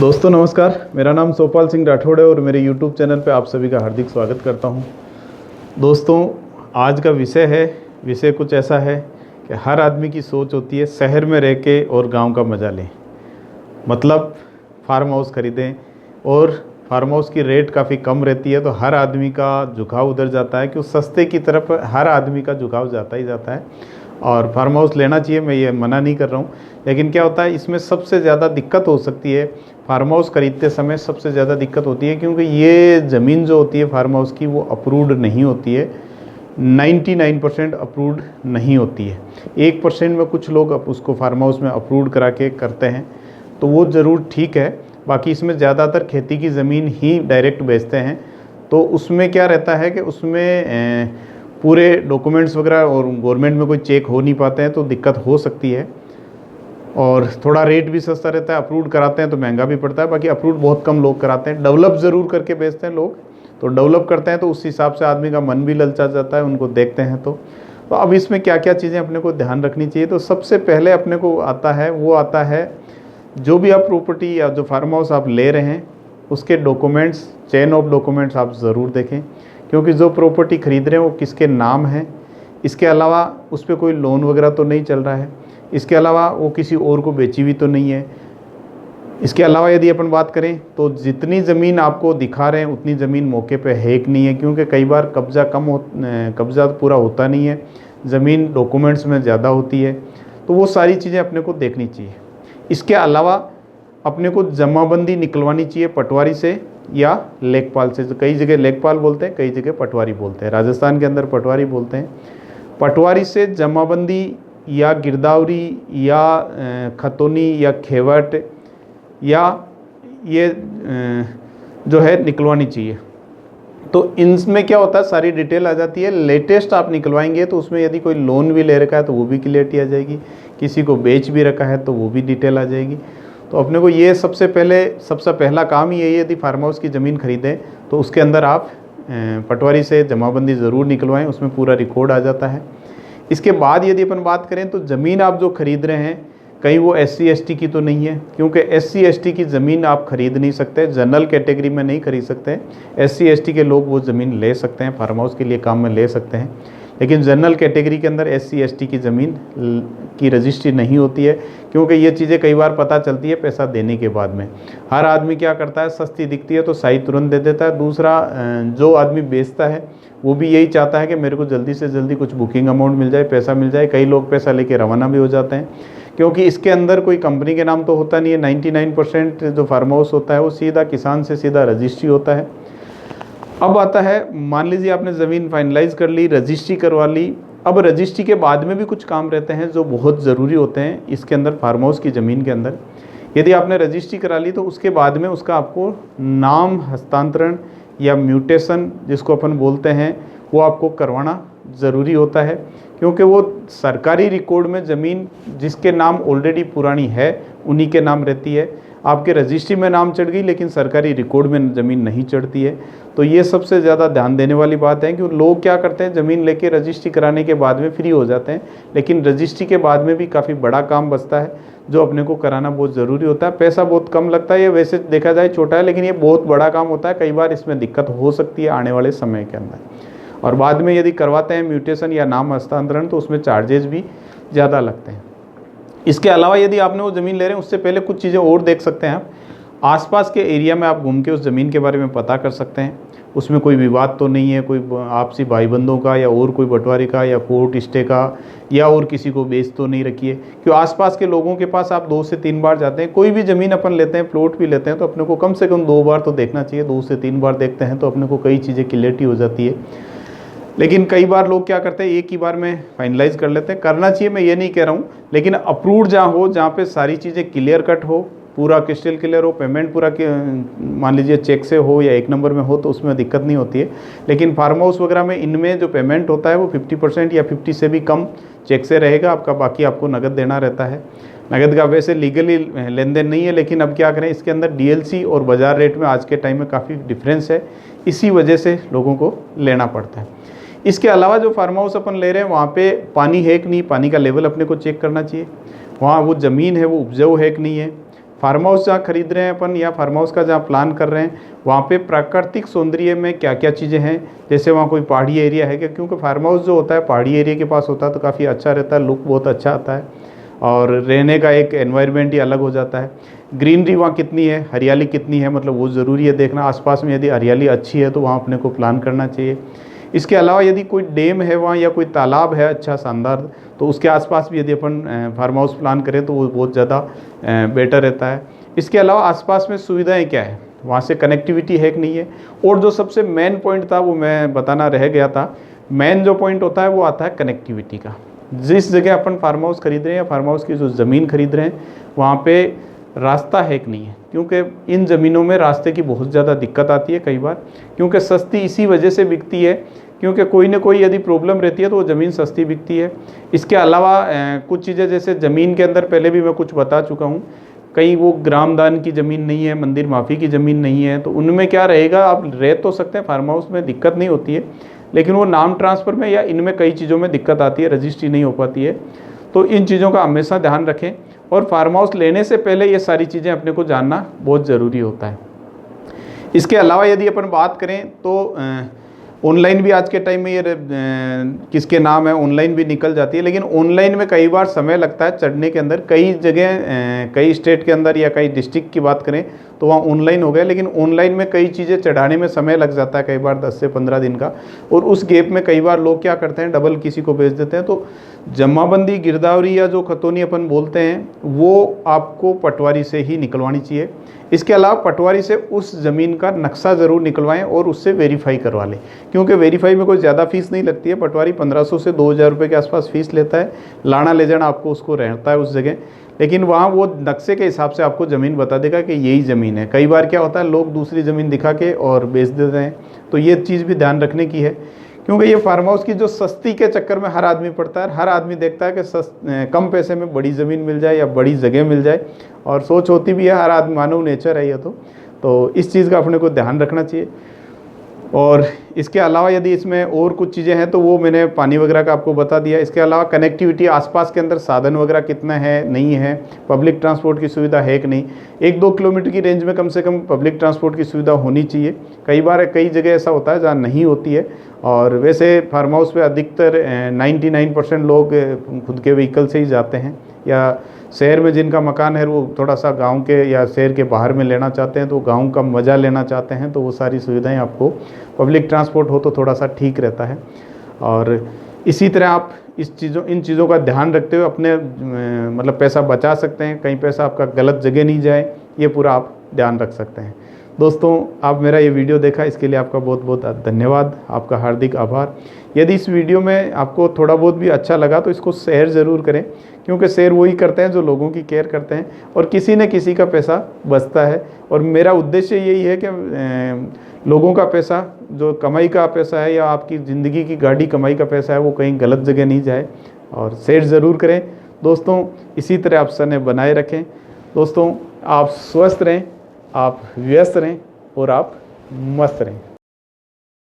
दोस्तों नमस्कार, मेरा नाम सोपाल सिंह राठौड़ है और मेरे YouTube चैनल पे आप सभी का हार्दिक स्वागत करता हूं। दोस्तों आज का विषय कुछ ऐसा है कि हर आदमी की सोच होती है शहर में रह के और गाँव का मज़ा लें, मतलब फार्म हाउस ख़रीदें, और फार्म हाउस की रेट काफ़ी कम रहती है तो हर आदमी का झुकाव उधर जाता है कि उस सस्ते की तरफ हर आदमी का झुकाव जाता ही जाता है। और फार्म हाउस लेना चाहिए, मैं ये मना नहीं कर रहा हूँ, लेकिन क्या होता है इसमें सबसे ज़्यादा दिक्कत हो सकती है। फार्म हाउस खरीदते समय सबसे ज़्यादा दिक्कत होती है क्योंकि ये ज़मीन जो होती है फार्म हाउस की वो अप्रूव्ड नहीं होती है, 99% अप्रूव्ड नहीं होती है। 1% में कुछ लोग उसको फार्म हाउस में अप्रूव्ड करा के करते हैं तो वो ज़रूर ठीक है, बाकी इसमें ज़्यादातर खेती की ज़मीन ही डायरेक्ट बेचते हैं। तो उसमें क्या रहता है कि उसमें पूरे डॉक्यूमेंट्स वगैरह और गवर्नमेंट में कोई चेक हो नहीं पाते हैं तो दिक्कत हो सकती है, और थोड़ा रेट भी सस्ता रहता है। अप्रूव्ड कराते हैं तो महंगा भी पड़ता है, बाकी अप्रूव्ड बहुत कम लोग कराते हैं। डेवलप ज़रूर करके बेचते हैं लोग, तो डेवलप करते हैं तो उस हिसाब से आदमी का मन भी ललचा जाता है उनको देखते हैं। तो अब इसमें क्या क्या चीज़ें अपने को ध्यान रखनी चाहिए, तो सबसे पहले अपने को आता है जो भी आप प्रॉपर्टी या जो फार्म हाउस आप ले रहे हैं उसके डॉक्यूमेंट्स, चेन ऑफ डॉक्यूमेंट्स आप ज़रूर देखें, क्योंकि जो प्रॉपर्टी ख़रीद रहे हैं वो किसके नाम है, इसके अलावा उस पर कोई लोन वगैरह तो नहीं चल रहा है, इसके अलावा वो किसी और को बेची भी तो नहीं है। इसके अलावा यदि अपन बात करें तो जितनी ज़मीन आपको दिखा रहे हैं उतनी ज़मीन मौके पे है कि नहीं है, क्योंकि कई बार कब्ज़ा पूरा होता नहीं है, ज़मीन डॉक्यूमेंट्स में ज़्यादा होती है, तो वो सारी चीज़ें अपने को देखनी चाहिए। इसके अलावा अपने को जमाबंदी निकलवानी चाहिए पटवारी से या लेखपाल से। कई जगह लेखपाल बोलते हैं, कई जगह पटवारी बोलते हैं, राजस्थान के अंदर पटवारी बोलते हैं। पटवारी से जमाबंदी या गिरदावरी या खतौनी या खेवट या ये जो है निकलवानी चाहिए। तो इनमें क्या होता है सारी डिटेल आ जाती है। लेटेस्ट आप निकलवाएंगे तो उसमें यदि कोई लोन भी ले रखा है तो वो भी क्लियरिटी आ जाएगी, किसी को बेच भी रखा है तो वो भी डिटेल आ जाएगी। तो अपने को ये सबसे पहला काम ही यही है, यदि फार्म हाउस की ज़मीन खरीदें तो उसके अंदर आप पटवारी से जमाबंदी ज़रूर निकलवाएं, उसमें पूरा रिकॉर्ड आ जाता है। इसके बाद यदि अपन बात करें तो ज़मीन आप जो खरीद रहे हैं कहीं वो SC ST की तो नहीं है, क्योंकि SC ST की ज़मीन आप खरीद नहीं सकते, जनरल कैटेगरी में नहीं खरीद सकते। SC ST के लोग वो ज़मीन ले सकते हैं, फार्म हाउस के लिए काम में ले सकते हैं, लेकिन जनरल कैटेगरी के अंदर SC ST की ज़मीन की रजिस्ट्री नहीं होती है, क्योंकि ये चीज़ें कई बार पता चलती है पैसा देने के बाद में। हर आदमी क्या करता है, सस्ती दिखती है तो साई तुरंत दे देता है। दूसरा, जो आदमी बेचता है वो भी यही चाहता है कि मेरे को जल्दी से जल्दी कुछ बुकिंग अमाउंट मिल जाए, पैसा मिल जाए। कई लोग पैसा लेके रवाना भी हो जाते हैं, क्योंकि इसके अंदर कोई कंपनी के नाम तो होता नहीं है। 99% जो फार्म हाउस होता है वो सीधा किसान से सीधा रजिस्ट्री होता है। अब आता है, मान लीजिए आपने ज़मीन फाइनलाइज कर ली, रजिस्ट्री करवा ली। अब रजिस्ट्री के बाद में भी कुछ काम रहते हैं जो बहुत ज़रूरी होते हैं इसके अंदर, फार्म हाउस की ज़मीन के अंदर। यदि आपने रजिस्ट्री करा ली तो उसके बाद में उसका आपको नाम हस्तांतरण या म्यूटेशन जिसको अपन बोलते हैं वो आपको करवाना ज़रूरी होता है, क्योंकि वो सरकारी रिकॉर्ड में ज़मीन जिसके नाम ऑलरेडी पुरानी है उन्हीं के नाम रहती है। आपके रजिस्ट्री में नाम चढ़ गई लेकिन सरकारी रिकॉर्ड में ज़मीन नहीं चढ़ती है। तो ये सबसे ज़्यादा ध्यान देने वाली बात है कि लोग क्या करते हैं, ज़मीन लेके रजिस्ट्री कराने के बाद में फ्री हो जाते हैं, लेकिन रजिस्ट्री के बाद में भी काफ़ी बड़ा काम बचता है जो अपने को कराना बहुत ज़रूरी होता है। पैसा बहुत कम लगता है, ये वैसे देखा जाए छोटा है, लेकिन ये बहुत बड़ा काम होता है। कई बार इसमें दिक्कत हो सकती है आने वाले समय के अंदर। और बाद में यदि करवाते हैं म्यूटेशन या नाम हस्तांतरण तो उसमें चार्जेस भी ज़्यादा लगते हैं। इसके अलावा यदि आपने वो ज़मीन ले रहे हैं उससे पहले कुछ चीज़ें और देख सकते हैं आप। आसपास के एरिया में आप घूम के उस ज़मीन के बारे में पता कर सकते हैं, उसमें कोई विवाद तो नहीं है, कोई आपसी भाईबंधों का या और कोई बंटवारे का या कोर्ट स्टे का या और किसी को बेच तो नहीं रखी है। क्यों आसपास के लोगों के पास आप 2 से 3 बार जाते हैं, कोई भी ज़मीन अपन लेते हैं, प्लॉट भी लेते हैं, तो अपने को कम से कम 2 बार तो देखना चाहिए। 2 से 3 बार देखते हैं तो अपने को कई चीज़ें क्लियरिटी हो जाती है। लेकिन कई बार लोग क्या करते हैं, एक ही बार में फाइनलाइज कर लेते हैं। करना चाहिए, मैं ये नहीं कह रहा हूँ, लेकिन अप्रूव्ड जहाँ हो, जहाँ पे सारी चीज़ें क्लियर कट हो, पूरा क्रिस्टल क्लियर हो, पेमेंट पूरा मान लीजिए चेक से हो या 1 नंबर में हो, तो उसमें दिक्कत नहीं होती है। लेकिन फार्म हाउस वगैरह में इनमें जो पेमेंट होता है वो 50% या 50 से भी कम चेक से रहेगा आपका, बाकी आपको नगद देना रहता है। नगद का वैसे लीगली लेन देन नहीं है, लेकिन अब क्या करें, इसके अंदर DLC और बाज़ार रेट में आज के टाइम में काफ़ी डिफरेंस है, इसी वजह से लोगों को लेना पड़ता है। इसके अलावा जो फार्म हाउस अपन ले रहे हैं वहाँ पे पानी है कि नहीं, पानी का लेवल अपने को चेक करना चाहिए। वहाँ वो ज़मीन है वो उपजाऊ है कि नहीं है। फार्म हाउस जहाँ खरीद रहे हैं अपन या फार्म हाउस का जहाँ प्लान कर रहे हैं वहाँ पे प्राकृतिक सौंदर्य में क्या क्या चीज़ें हैं, जैसे वहाँ कोई पहाड़ी एरिया है क्या, क्योंकि फार्म हाउस जो होता है पहाड़ी एरिया के पास होता है तो काफ़ी अच्छा रहता है, लुक बहुत अच्छा आता है और रहने का एक एनवायरनमेंट ही अलग हो जाता है। ग्रीनरी वहाँ कितनी है, हरियाली कितनी है, मतलब वो ज़रूरी है देखना। आसपास में यदि हरियाली अच्छी है तो वहाँ अपने को प्लान करना चाहिए। इसके अलावा यदि कोई डैम है वहाँ या कोई तालाब है अच्छा शानदार, तो उसके आसपास भी यदि अपन फार्म हाउस प्लान करें तो वो बहुत ज़्यादा बेटर रहता है। इसके अलावा आसपास में सुविधाएं क्या है, वहाँ से कनेक्टिविटी है कि नहीं है। और जो सबसे मेन पॉइंट था वो मैं बताना रह गया था, मेन जो पॉइंट होता है वो आता है कनेक्टिविटी का। जिस जगह अपन फार्म हाउस खरीद रहे हैं या फार्म हाउस की जो ज़मीन खरीद रहे हैं वहाँ पे रास्ता है कि नहीं है, क्योंकि इन ज़मीनों में रास्ते की बहुत ज़्यादा दिक्कत आती है कई बार, क्योंकि सस्ती इसी वजह से बिकती है क्योंकि कोई ना कोई यदि प्रॉब्लम रहती है तो वो ज़मीन सस्ती बिकती है। इसके अलावा कुछ चीज़ें जैसे ज़मीन के अंदर पहले भी मैं कुछ बता चुका हूँ, कहीं वो ग्रामदान की ज़मीन नहीं है, मंदिर माफ़ी की ज़मीन नहीं है, तो उनमें क्या रहेगा, आप रह तो सकते हैं फार्म हाउस में, दिक्कत नहीं होती है, लेकिन वो नाम ट्रांसफ़र में या इनमें कई चीज़ों में दिक्कत आती है, रजिस्ट्री नहीं हो पाती है। तो इन चीज़ों का हमेशा ध्यान रखें और फार्म हाउस लेने से पहले ये सारी चीज़ें अपने को जानना बहुत ज़रूरी होता है। इसके अलावा यदि अपन बात करें तो ऑनलाइन भी आज के टाइम में ये किसके नाम है ऑनलाइन भी निकल जाती है, लेकिन ऑनलाइन में कई बार समय लगता है चढ़ने के अंदर। कई जगह कई स्टेट के अंदर या कई डिस्ट्रिक्ट की बात करें तो वहाँ ऑनलाइन हो गया, लेकिन ऑनलाइन में कई चीज़ें चढ़ाने में समय लग जाता है, कई बार 10 से 15 दिन का। और उस गैप में कई बार लोग क्या करते हैं, डबल किसी को भेज देते हैं। तो जमाबंदी गिरदावरी या जो खतौनी अपन बोलते हैं वो आपको पटवारी से ही निकलवानी चाहिए। इसके अलावा पटवारी से उस ज़मीन का नक्शा ज़रूर निकलवाएं और उससे वेरीफाई करवा लें, क्योंकि वेरीफाई में कोई ज़्यादा फीस नहीं लगती है। पटवारी 1500 से 2000 रुपये के आसपास फ़ीस लेता है, लाना ले जाना आपको उसको रहता है उस जगह, लेकिन वहाँ वो नक्शे के हिसाब से आपको ज़मीन बता देगा कि यही ज़मीन है। कई बार क्या होता है लोग दूसरी ज़मीन दिखा के और बेच देते हैं, तो ये चीज़ भी ध्यान रखने की है, क्योंकि ये फार्म हाउस की जो सस्ती के चक्कर में हर आदमी पड़ता है। हर आदमी देखता है कि कम पैसे में बड़ी ज़मीन मिल जाए या बड़ी जगह मिल जाए, और सोच होती भी है, हर आदमी मानव नेचर है ये तो इस चीज़ का अपने को ध्यान रखना चाहिए। और इसके अलावा यदि इसमें और कुछ चीज़ें हैं तो वो मैंने पानी वगैरह का आपको बता दिया। इसके अलावा कनेक्टिविटी, आसपास के अंदर साधन वगैरह कितना है नहीं है, पब्लिक ट्रांसपोर्ट की सुविधा है कि नहीं। 1-2 किलोमीटर की रेंज में कम से कम पब्लिक ट्रांसपोर्ट की सुविधा होनी चाहिए। कई बार कई जगह ऐसा होता है जहाँ नहीं होती है, और वैसे फार्म हाउस पे अधिकतर 99% लोग खुद के व्हीकल से ही जाते हैं, या शहर में जिनका मकान है वो थोड़ा सा गांव के या शहर के बाहर में लेना चाहते हैं, तो गांव का मज़ा लेना चाहते हैं, तो वो सारी सुविधाएं आपको पब्लिक ट्रांसपोर्ट हो तो थोड़ा सा ठीक रहता है। और इसी तरह आप इन चीज़ों का ध्यान रखते हुए अपने मतलब पैसा बचा सकते हैं, कहीं पैसा आपका गलत जगह नहीं जाए, ये पूरा आप ध्यान रख सकते हैं। दोस्तों, आप मेरा ये वीडियो देखा इसके लिए आपका बहुत बहुत धन्यवाद, आपका हार्दिक आभार। यदि इस वीडियो में आपको थोड़ा बहुत भी अच्छा लगा तो इसको शेयर ज़रूर करें, क्योंकि शेयर वही करते हैं जो लोगों की केयर करते हैं, और किसी न किसी का पैसा बचता है। और मेरा उद्देश्य यही है कि लोगों का पैसा, जो कमाई का पैसा है या आपकी ज़िंदगी की गाड़ी कमाई का पैसा है, वो कहीं गलत जगह नहीं जाए, और शेयर ज़रूर करें। दोस्तों, इसी तरह आप स्नेह बनाए रखें। दोस्तों, आप स्वस्थ रहें, आप व्यस्त रहें और आप मस्त रहें।